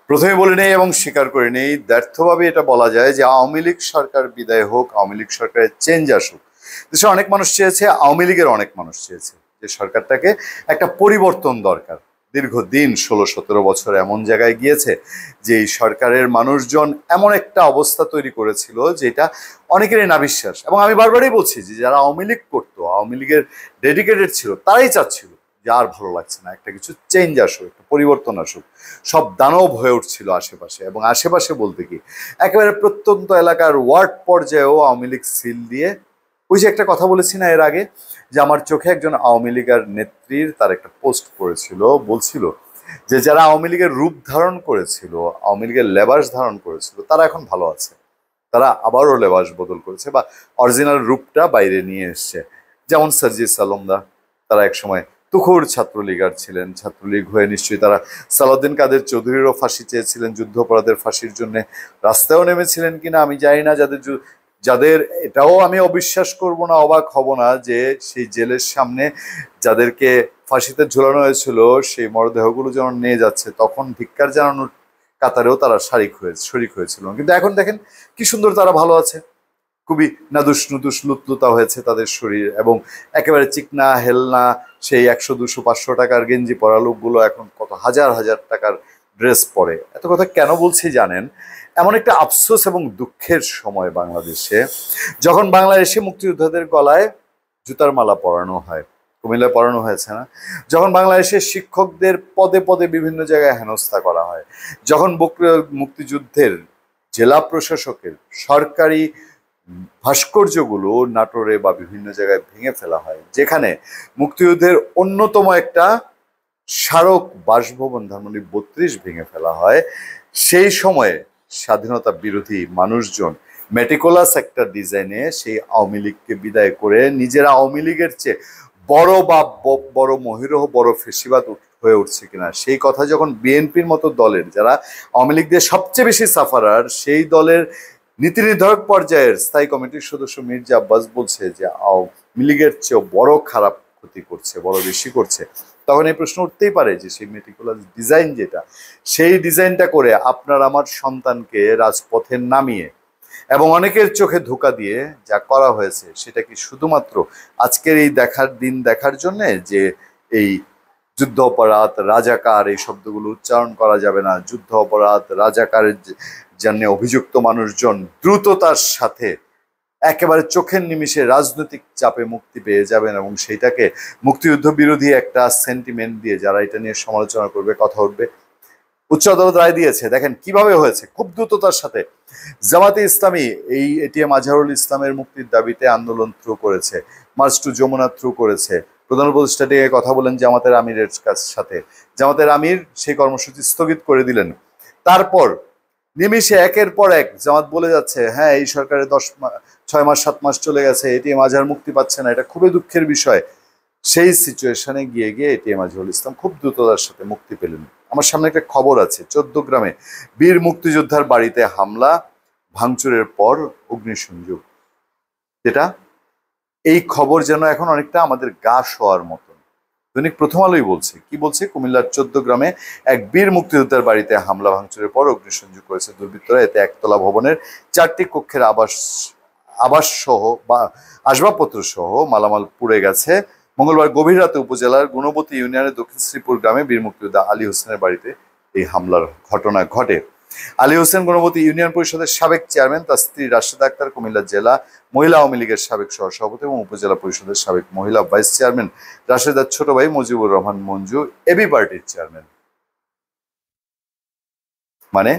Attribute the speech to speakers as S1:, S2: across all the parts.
S1: প্রথমে বলে নেই এবং স্বীকার করে নেই, ব্যর্থভাবে এটা বলা যায় যে আওয়ামী লীগ সরকার বিদায় হোক, আওয়ামী লীগ সরকারের চেঞ্জ আসুক। দেশে অনেক মানুষ চেয়েছে, আওয়ামী লীগের অনেক মানুষ চেয়েছে যে সরকারটাকে একটা পরিবর্তন দরকার। দীর্ঘদিন 16-17 বছর এমন জায়গায় গিয়েছে যে এই সরকারের মানুষজন এমন একটা অবস্থা তৈরি করেছিল যেটা অনেকেরই নাবিশ্বাস। এবং আমি বারবারই বলছি যে যারা আওয়ামী লীগ করতো, আওয়ামী লীগের ডেডিকেটেড ছিল, তারাই চাচ্ছিল যে আর ভালো লাগছে না, একটা কিছু চেঞ্জ আসুক, একটা পরিবর্তন আসুক। সব দানব হয়ে উঠছিল আশেপাশে, এবং আশেপাশে বলতে কি একেবারে প্রত্যন্ত এলাকার ওয়ার্ড পর্যায়েও আওয়ামী লীগ সিল দিয়ে, ওই যে একটা কথা বলেছি না এর আগে, যে আমার চোখে একজন আওয়ামী লীগের নেত্রীর তার একটা পোস্ট করেছিল, বলছিল যে যারা আওয়ামী লীগের রূপ ধারণ করেছিল, আওয়ামী লীগের লেবাস ধারণ করেছিল, তারা এখন ভালো আছে, তারা আবারও লেবাস বদল করেছে বা অরিজিনাল রূপটা বাইরে নিয়ে এসছে। যেমন সার্জিস আলমদা, তারা একসময় তুখোড় ছাত্রলীগার ছিলেন, ছাত্রলীগ হয়ে নিশ্চয়ই তারা সালাউদ্দিন কাদের চৌধুরীরও ফাঁসি চেয়েছিলেন, যুদ্ধাপরাধের ফাঁসির জন্য রাস্তায়ও নেমেছিলেন কিনা আমি জানি না। যাদের এটাও আমি অবিশ্বাস করব না, অবাক হব না যে সেই জেলের সামনে যাদেরকে ফাঁসিতে ঝুলানো হয়েছিল সেই মরদেহগুলো যখন নিয়ে যাচ্ছে, তখন ধিক্কার জানানোর কাতারেও তারা শরিক হয়েছিল। কিন্তু এখন দেখেন কি সুন্দর তারা ভালো আছে, খুবই নাদুস নুদুস লুতলুতা হয়েছে তাদের শরীর, এবং একেবারে চিকনা হেলনা সেই 100, 200, 500 টাকার গেঞ্জি পরা লোকগুলো এখন কত হাজার হাজার টাকার ড্রেস পরে। এত কথা কেন বলছি জানেন? এমন একটা আফসোস এবং দুঃখের সময় বাংলাদেশে, যখন বাংলাদেশে মুক্তিযোদ্ধাদের গলায় জুতার মালা পরানো হয়, কুমিল্লায় পরানো হয়েছে না, যখন বাংলাদেশের শিক্ষকদের পদে পদে বিভিন্ন জায়গায় হেনস্থা করা হয়, যখন মুক্তিযুদ্ধের জেলা প্রশাসকের সরকারি ভাস্কর্যগুলো নাটোরে বা বিভিন্ন জায়গায় ভেঙে ফেলা হয়, যেখানে মুক্তিযুদ্ধের অন্যতম একটা স্মারক বাসভবন ধানমন্ডি 32 ভেঙে ফেলা হয়, সেই সময়ে স্বাধীনতা বিরোধী মানুষজন মেটিকুলাস একটা ডিজাইনে সেই আওয়ামী লীগকে বিদায় করে নিজেরা আওয়ামী লীগের চেয়ে বড় বা বড় মহিরহ বড় ফেসিবাদ হয়ে উঠছে কিনা সেই কথা যখন বিএনপির মতো দলের, যারা আওয়ামী লীগ দিয়ে সবচেয়ে বেশি সাফারার, সেই দলের নীতি নির্ধারক পর্যায়ের স্থায়ী কমিটির সদস্য মির্জা আব্বাস বলছে যে আওয়ামী লীগের চেয়েও বড় খারাপ ক্ষতি করছে, বড় বেশি করছে, তখন এই প্রশ্ন উঠতেই পারে যে সেই মেটিকুলাস ডিজাইন যেটা, সেই ডিজাইনটা করে আপনার আমার সন্তানকে রাজপথে নামিয়ে এবং অনেকের চোখে ধোঁকা দিয়ে যা করা হয়েছে, সেটা কি শুধুমাত্র আজকের এই দেখার জন্যে যে এই যুদ্ধ অপরাধ, রাজাকার, এই শব্দগুলো উচ্চারণ করা যাবে না, যুদ্ধ অপরাধ, রাজাকারের জন্য অভিযুক্ত মানুষজন দ্রুততার সাথে একেবারে চোখের নিমিষে রাজনৈতিক চাপে মুক্তি পেয়ে যাবেন, এবং সেইটাকে মুক্তিযুদ্ধ বিরোধী একটা সেন্টিমেন্ট দিয়ে যারা এটা নিয়ে সমালোচনা করবে, কথা উঠবে। উচ্চ আদালত রায় দিয়েছে, দেখেন কিভাবে হয়েছে, খুব দ্রুততার সাথে। জামাতে ইসলামী এই এটিএম আজহারুল ইসলামের মুক্তির দাবিতে আন্দোলন থ্রু করেছে, মার্চ টু যমুনা থ্রু করেছে, প্রধান উপদেষ্টাটিকে কথা বলেন জামাতের আমিরের সাথে, জামাতের আমির সেই কর্মসূচি স্থগিত করে দিলেন। তারপর নিমিষে একের পর এক জামাত বলে যাচ্ছে, হ্যাঁ এই সরকারের 6 মাস 7 মাস চলে গেছে, এটিএম আজহার মুক্তি পাচ্ছে না, এটা খুবই দুঃখের বিষয়। সেই সিচুয়েশনে গিয়ে এটিএম আজহারুল ইসলাম খুব দ্রুততার সাথে মুক্তি পেলেন। আমার সামনে একটা খবর আছে, 14 গ্রামে বীর মুক্তিযোদ্ধার বাড়িতে হামলা, ভাঙচুরের পর অগ্নিসংযোগ। যেটা এই খবর যেন এখন অনেকটা আমাদের গা শোয়ার মতন। দৈনিক প্রথম আলোই বলছে, কি বলছে, কুমিল্লার 14 গ্রামে এক বীর মুক্তিযোদ্ধার বাড়িতে হামলা, ভাঙচুরের পর অগ্নিসংযোগ করেছে দুর্বৃত্তরা। এতে একতলা ভবনের 4টি কক্ষের আবাস সহ বা আসবাবপত্র সহ মালামাল পুড়ে গেছে। মঙ্গলবার গভীর রাতে উপজেলার গুণবতী ইউনিয়নের দক্ষিণ শ্রীপুর গ্রামে বীর মুক্তিযোদ্ধা আলী হোসেনের বাড়িতে এই হামলার ঘটনা ঘটে। আলী হোসেন গুণবতী ইউনিয়ন পরিষদের সাবেক চেয়ারম্যান, তার স্ত্রী রাশেদা আক্তার কুমিল্লা জেলা মহিলা আওয়ামী লীগের সাবেক সহসভাপতি এবং উপজেলা পরিষদের সাবেক মহিলা ভাইস চেয়ারম্যান, রাশেদার ছোট ভাই মুজিবুর রহমান মঞ্জু এবি পার্টির চেয়ারম্যান। মানে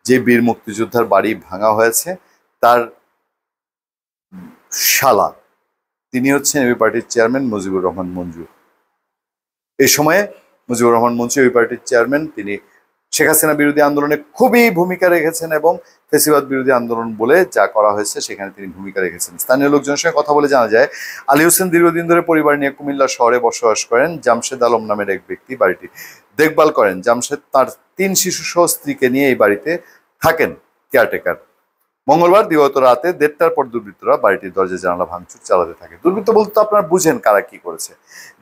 S1: যে বীর মুক্তিযোদ্ধার বাড়ি ভাঙা হয়েছে তার শালা, তিনি হচ্ছেন এবি পার্টির চেয়ারম্যান মুজিবুর রহমান মঞ্জু। এই সময়ে মুজিবুর রহমান মঞ্জু এবি পার্টির চেয়ারম্যান, তিনি শেখ হাসিনা বিরোধী আন্দোলনে খুবই ভূমিকা রেখেছেন, এবং ফেসিবাদ বিরোধী আন্দোলন বলে যা করা হয়েছে সেখানে তিনি ভূমিকা রেখেছেন। স্থানীয় লোকজনের সঙ্গে কথা বলে জানা যায়, আলী হোসেন দীর্ঘদিন ধরে পরিবার নিয়ে কুমিল্লা শহরে বসবাস করেন। জামশেদ আলম নামের এক ব্যক্তি বাড়িটি দেখভাল করেন। জামশেদ তার 3 শিশু সহ স্ত্রীকে নিয়ে এই বাড়িতে থাকেন, কেয়ারটেকার। মঙ্গলবার দিবাগত রাতে 1:30টার পর দুর্বৃত্তরা বাড়িটির দরজা জানালা ভাঙচুর চালাতে থাকে। দুর্বৃত্ত বলতে আপনারা বুঝেন কারা কি করেছে।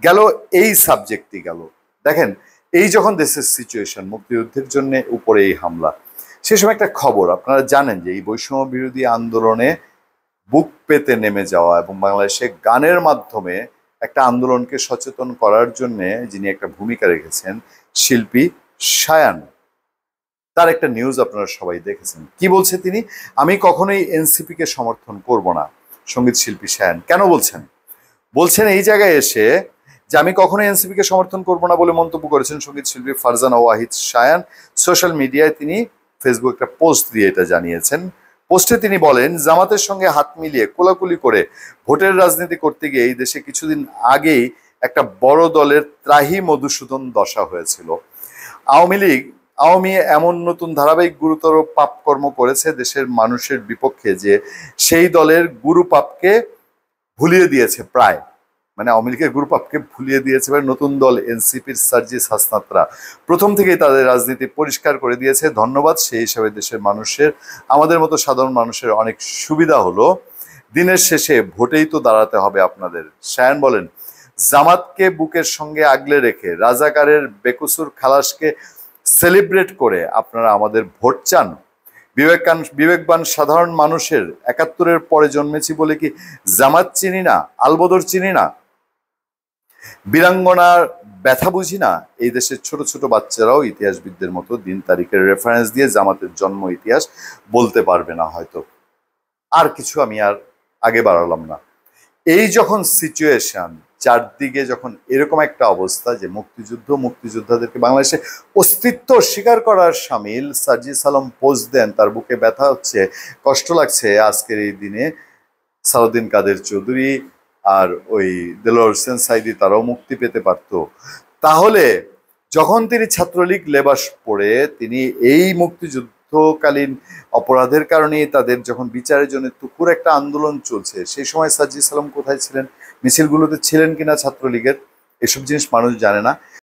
S1: গেল এই সাবজেক্টই গেল। দেখেন এই যখন দেশের সিচুয়েশন, মুক্তিযুদ্ধের জন্য উপরে এই হামলা, সে সময় একটা খবর আপনারা জানেন যে এই বৈষম্য বিরোধী আন্দোলনে বুক পেতে নেমে যাওয়া এবং বাংলাদেশে গানের মাধ্যমে একটা আন্দোলনকে সচেতন করার জন্য যিনি একটা ভূমিকা রেখেছেন, শিল্পী শায়ান, তার একটা নিউজ আপনারা সবাই দেখেছেন। কি বলছে তিনি? আমি কখনোই এনসিপি কে সমর্থন করব না। সঙ্গীত শিল্পী শায়ান কেন বলছেন? বলছেন এই জায়গায় এসে যে আমি কখনোই এনসিপি কে সমর্থন করব না বলে মন্তব্য করেছেন সঙ্গীত শিল্পী ফারজানা ওয়াহিদ শায়ান। সোশ্যাল মিডিয়ায় তিনি ফেসবুক একটা পোস্ট দিয়ে এটা জানিয়েছেন। পোস্টে তিনি বলেন, জামাতের সঙ্গে হাত মিলিয়ে কোলাকুলি করে ভোটের রাজনীতি করতে গিয়ে এই দেশে কিছুদিন আগেই একটা বড় দলের ত্রাহি মধুসূদন দশা হয়েছিল। আওয়ামী এমন নতুন ধারাবাহিক গুরুতর পাপকর্ম করেছে দেশের মানুষের বিপক্ষে যে সেই দলের গুরু পাপকে ভুলিয়ে দিয়েছে প্রায়, মানে আওয়ামী লীগের গুরু পাপকে ভুলিয়ে দিয়েছে। নতুন দল এনসিপির সার্জিস হাসনাতরা প্রথম থেকেই তাদের রাজনীতি পরিষ্কার করে দিয়েছে। ধন্যবাদ। সেই হিসাবে দেশের মানুষের, আমাদের মতো সাধারণ মানুষের অনেক সুবিধা হলো। দিনের শেষে ভোটেই তো দাঁড়াতে হবে আপনাদের। শায়ান বলেন, জামাতকে বুকের সঙ্গে আগলে রেখে রাজাকারের বেকসুর খালাসকে সেলিব্রেট করে আপনারা আমাদের ভোট চান? বিবেকবান সাধারণ মানুষের ৭১-এর পরে জন্মেছি বলে কি জামাত চিনি না, আলবদর চিনি না, বীরাঙ্গনার ব্যথা বুঝি না? এই দেশের ছোট ছোট বাচ্চারাও ইতিহাসবিদদের মতো দিন তারিখের রেফারেন্স দিয়ে জামাতের জন্ম ইতিহাস বলতে পারবে না হয়তো। আর কিছু আমি আর আগে বাড়ালাম না। এই যখন সিচুয়েশন, চারদিকে যখন এরকম একটা অবস্থা যে মুক্তিযোদ্ধাদেরকে বাংলাদেশে অস্তিত্ব স্বীকার করার সামিল, সার্জিস আলম পোস্ট দেন, তার বুকে ব্যথা হচ্ছে, কষ্ট লাগছে আজকের এই দিনে সালাউদ্দিন কাদের চৌধুরী আর ওই দেলোয়ার হোসেন সাইদি তারাও মুক্তি পেতে পারত। তাহলে যখন তিনি ছাত্রলীগ লেবাস পরে তিনি এই মুক্তিযুদ্ধকালীন অপরাধের কারণে তাদের যখন বিচারের জন্য তুকুর একটা আন্দোলন চলছে, সেই সময় সার্জিস আলম কোথায় ছিলেন? মিছিলগুলোতে ছিলেন কিনা ছাত্রলীগের? এসব জিনিস মানুষ জানে না।